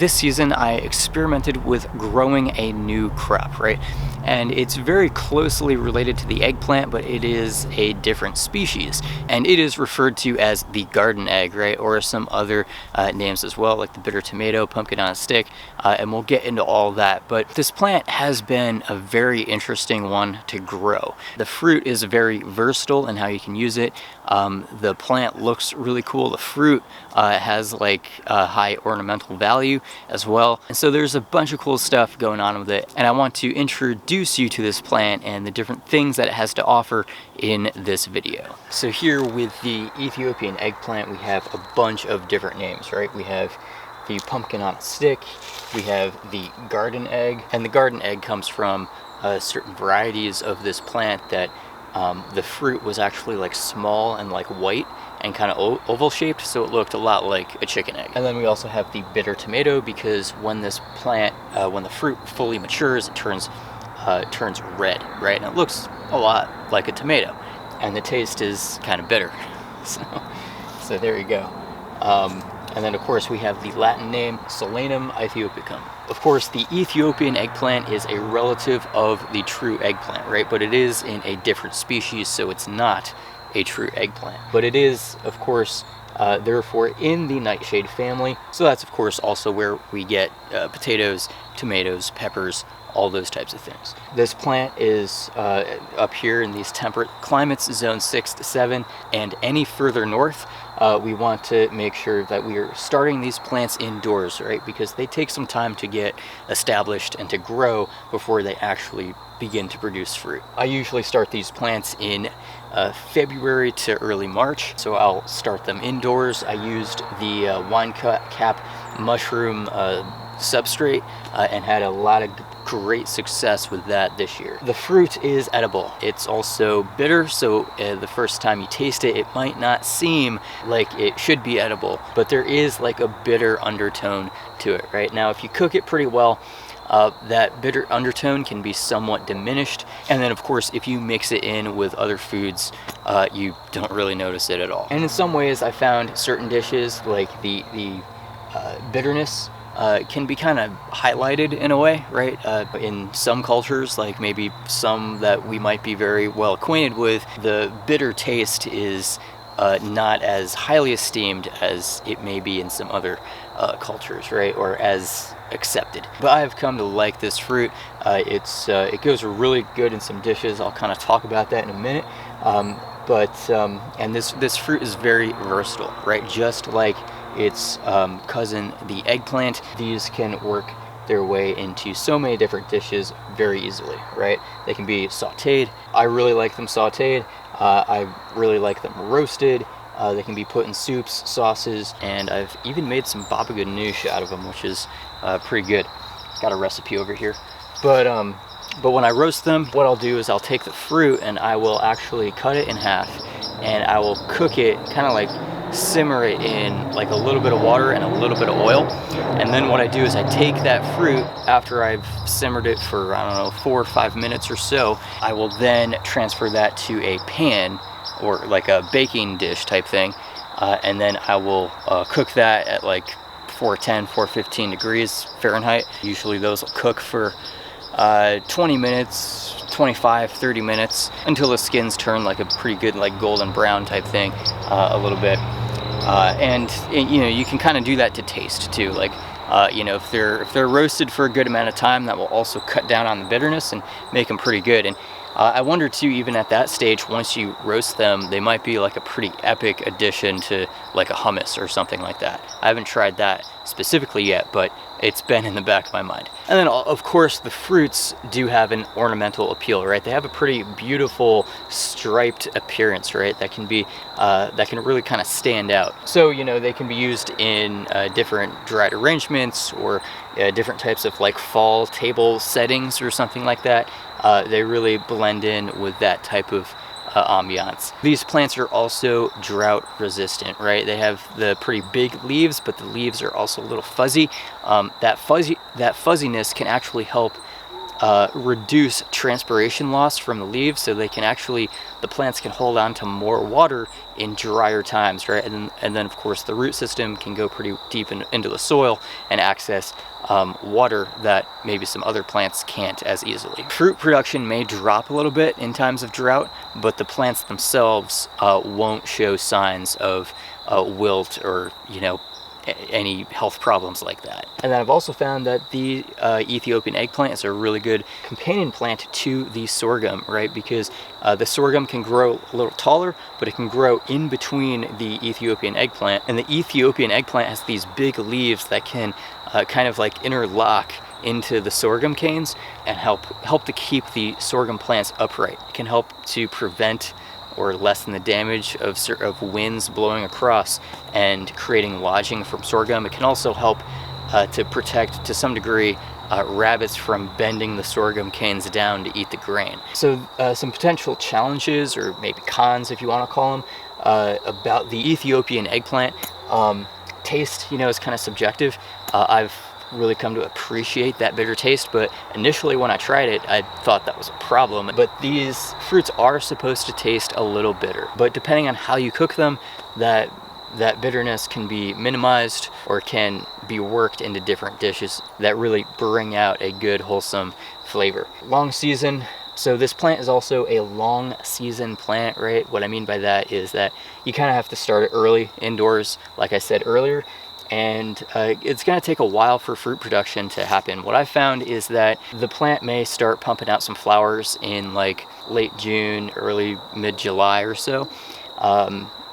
This season I experimented with growing a new crop, right? And it's very closely related to the eggplant, but it is a different species. And it is referred to as the garden egg, right? Or some other names as well, like the bitter tomato, pumpkin on a stick, and we'll get into all that. But this plant has been a very interesting one to grow. The fruit is very versatile in how you can use it. The plant looks really cool. The fruit has like a high ornamental value as well. And so there's a bunch of cool stuff going on with it. And I want to introduce you to this plant and the different things that it has to offer in this video. So here with the Ethiopian eggplant, we have a bunch of different names, right? We have the pumpkin on a stick, we have the garden egg, and the garden egg comes from certain varieties of this plant that the fruit was actually like small and like white and kind of oval shaped, so it looked a lot like a chicken egg. And then we also have the bitter tomato, because when this plant, when the fruit fully matures, it turns red, right? And it looks a lot like a tomato, and the taste is kind of bitter. So there you go. And then of course we have the Latin name Solanum aethiopicum. Of course, the Ethiopian eggplant is a relative of the true eggplant, right? But it is in a different species, so it's not a true eggplant. But it is, of course, therefore in the nightshade family. So that's of course also where we get potatoes, tomatoes, peppers, all those types of things. This plant is up here in these temperate climates, zone 6 to 7, and any further north, we want to make sure that we are starting these plants indoors, right? Because they take some time to get established and to grow before they actually begin to produce fruit. I usually start these plants in February to early March, so I'll start them indoors. I used the wine cap mushroom substrate and had a lot of great success with that this year. The fruit is edible. It's also bitter, so the first time you taste it, it might not seem like it should be edible, but there is like a bitter undertone to it, right? Now, if you cook it pretty well, that bitter undertone can be somewhat diminished, and then of course if you mix it in with other foods, you don't really notice it at all. And in some ways I found certain dishes like the bitterness can be kind of highlighted in a way, right? In some cultures, like maybe some that we might be very well acquainted with, the bitter taste is not as highly esteemed as it may be in some other cultures, right? Or as accepted. But I've come to like this fruit. It goes really good in some dishes. I'll kind of talk about that in a minute. And this fruit is very versatile, right? Just like its cousin, the eggplant, these can work their way into so many different dishes very easily, right? They can be sauteed. I really like them sauteed. I really like them roasted. They can be put in soups, sauces, and I've even made some baba ganoush out of them, which is pretty good. Got a recipe over here. But when I roast them, what I'll do is I'll take the fruit and I will actually cut it in half, and I will cook it, kind of like simmer it in like a little bit of water and a little bit of oil. And then what I do is I take that fruit after I've simmered it for, I don't know, 4 or 5 minutes or so. I will then transfer that to a pan or like a baking dish type thing, and then I will cook that at like 410, 415 degrees Fahrenheit. Usually those will cook for 20 minutes, 25, 30 minutes, until the skins turn like a pretty good like golden brown type thing, a little bit. And you know, you can kind of do that to taste too. Like you know, if they're roasted for a good amount of time, that will also cut down on the bitterness and make them pretty good. And I wonder too, even at that stage, once you roast them, they might be like a pretty epic addition to like a hummus or something like that. I haven't tried that specifically yet, but it's been in the back of my mind. And then of course the fruits do have an ornamental appeal, right? They have a pretty beautiful striped appearance, right? That can be that can really kind of stand out. So you know, they can be used in different dried arrangements or different types of like fall table settings or something like that. They really blend in with that type of ambiance. These plants are also drought resistant, right? They have the pretty big leaves, but the leaves are also a little fuzzy. That fuzziness can actually help reduce transpiration loss from the leaves, so they can actually, the plants can hold on to more water in drier times, right? And then of course the root system can go pretty deep into the soil and access water that maybe some other plants can't as easily. Fruit production may drop a little bit in times of drought, but the plants themselves won't show signs of wilt or, you know, any health problems like that. And then I've also found that the Ethiopian eggplant is a really good companion plant to the sorghum, right? Because the sorghum can grow a little taller, but it can grow in between the Ethiopian eggplant. And the Ethiopian eggplant has these big leaves that can kind of like interlock into the sorghum canes and help to keep the sorghum plants upright. It can help to prevent or lessen the damage of winds blowing across and creating lodging from sorghum. It can also help to protect, to some degree, rabbits from bending the sorghum canes down to eat the grain. So some potential challenges, or maybe cons if you want to call them, about the Ethiopian eggplant. Taste, you know, is kind of subjective. I've really come to appreciate that bitter taste, but initially when I tried it, I thought that was a problem. But these fruits are supposed to taste a little bitter, but depending on how you cook them, that bitterness can be minimized or can be worked into different dishes that really bring out a good, wholesome flavor. Long season. So this plant is also a long season plant, right? What I mean by that is that you kind of have to start it early indoors, like I said earlier, and it's going to take a while for fruit production to happen. What I found is that the plant may start pumping out some flowers in like late June, early mid-July or so,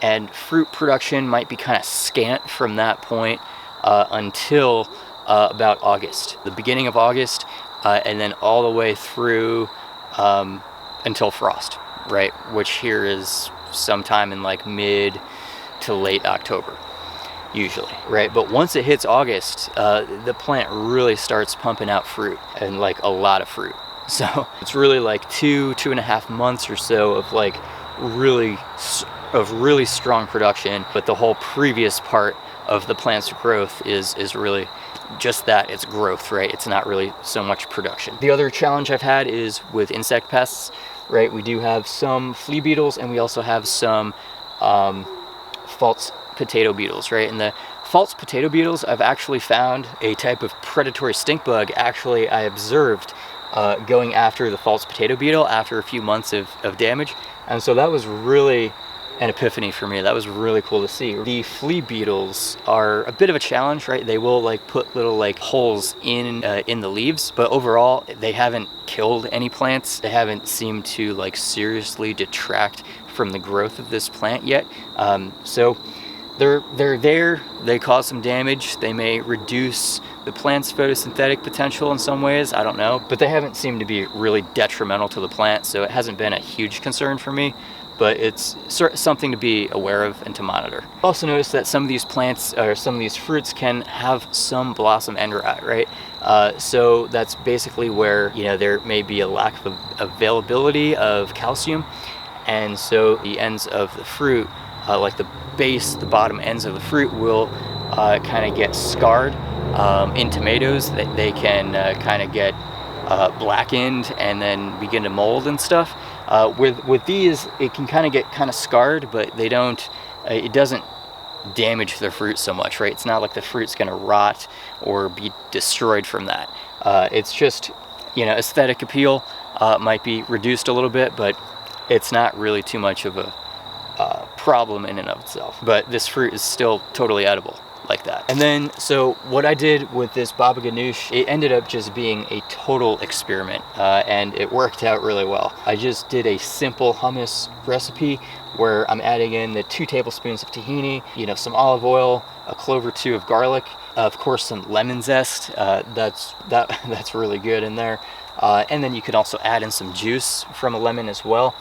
and fruit production might be kind of scant from that point until about August, the beginning of August, and then all the way through until frost, right? Which here is sometime in like mid to late October, usually, right? But once it hits August, the plant really starts pumping out fruit, and like a lot of fruit. So it's really like 2.5 months or so of like really strong production, but the whole previous part of the plant's growth is really just that, it's growth, right? It's not really so much production. The other challenge I've had is with insect pests, right? We do have some flea beetles, and we also have some false potato beetles, right? And the false potato beetles, I've actually found a type of predatory stink bug. Actually, I observed going after the false potato beetle after a few months of damage, and so that was really an epiphany for me. That was really cool to see. The flea beetles are a bit of a challenge, right? They will like put little like holes in the leaves, but overall they haven't killed any plants. They haven't seemed to like seriously detract from the growth of this plant yet. So they're there, they cause some damage, they may reduce the plant's photosynthetic potential in some ways, I don't know, but they haven't seemed to be really detrimental to the plant, so it hasn't been a huge concern for me, but it's something to be aware of and to monitor. I also noticed that some of these plants, or some of these fruits, can have some blossom end rot, right? So that's basically where, you know, there may be a lack of availability of calcium, and so the ends of the fruit, like the base, the bottom ends of the fruit will kind of get scarred. In tomatoes, they can kind of get blackened and then begin to mold and stuff. With these, it can kind of get kind of scarred, but they don't, it doesn't damage the fruit so much, right? It's not like the fruit's going to rot or be destroyed from that. It's just, you know, aesthetic appeal might be reduced a little bit, but it's not really too much of a problem in and of itself. But this fruit is still totally edible like that. And then, so what I did with this baba ganoush, it ended up just being a total experiment, and it worked out really well. I just did a simple hummus recipe where I'm adding in the 2 tablespoons of tahini, you know, some olive oil, a clove or 2 of garlic, of course some lemon zest, that's really good in there, and then you can also add in some juice from a lemon as well.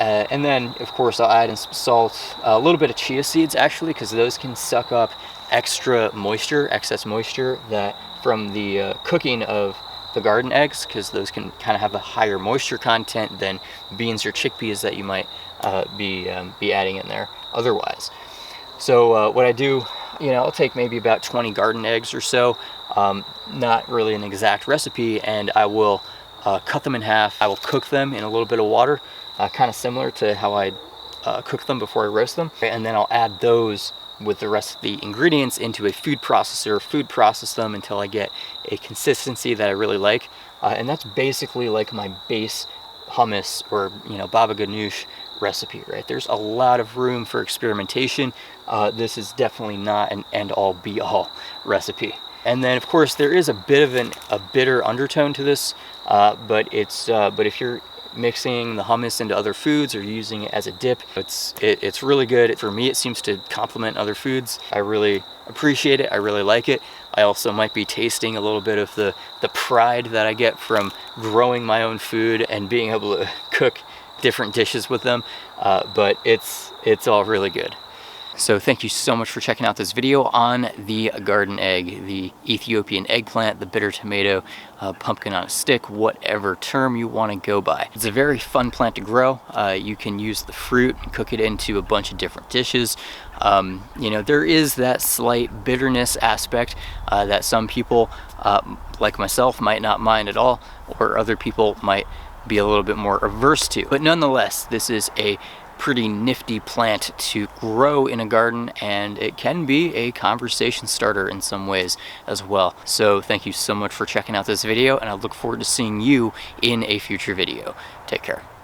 And then, of course, I'll add in some salt, a little bit of chia seeds, actually, because those can suck up extra moisture, excess moisture that from the cooking of the garden eggs, because those can kind of have a higher moisture content than beans or chickpeas that you might be adding in there otherwise. So what I do, you know, I'll take maybe about 20 garden eggs or so, not really an exact recipe, and I will cut them in half. I will cook them in a little bit of water, kind of similar to how I cook them before I roast them, and then I'll add those with the rest of the ingredients into a food processor, food process them until I get a consistency that I really like, and that's basically like my base hummus or, you know, baba ganoush recipe, right? There's a lot of room for experimentation. This is definitely not an end-all be-all recipe. And then of course there is a bit of a bitter undertone to this, but if you're mixing the hummus into other foods or using it as a dip, it's really good. For me, it seems to complement other foods. I really appreciate it. I really like it. I also might be tasting a little bit of the pride that I get from growing my own food and being able to cook different dishes with them, but it's all really good. So thank you so much for checking out this video on the garden egg, the Ethiopian eggplant, the bitter tomato, pumpkin on a stick, whatever term you want to go by. It's a very fun plant to grow. You can use the fruit and cook it into a bunch of different dishes. You know, there is that slight bitterness aspect that some people, like myself, might not mind at all, or other people might be a little bit more averse to. But nonetheless, this is a pretty nifty plant to grow in a garden, and it can be a conversation starter in some ways as well. So thank you so much for checking out this video, and I look forward to seeing you in a future video. Take care.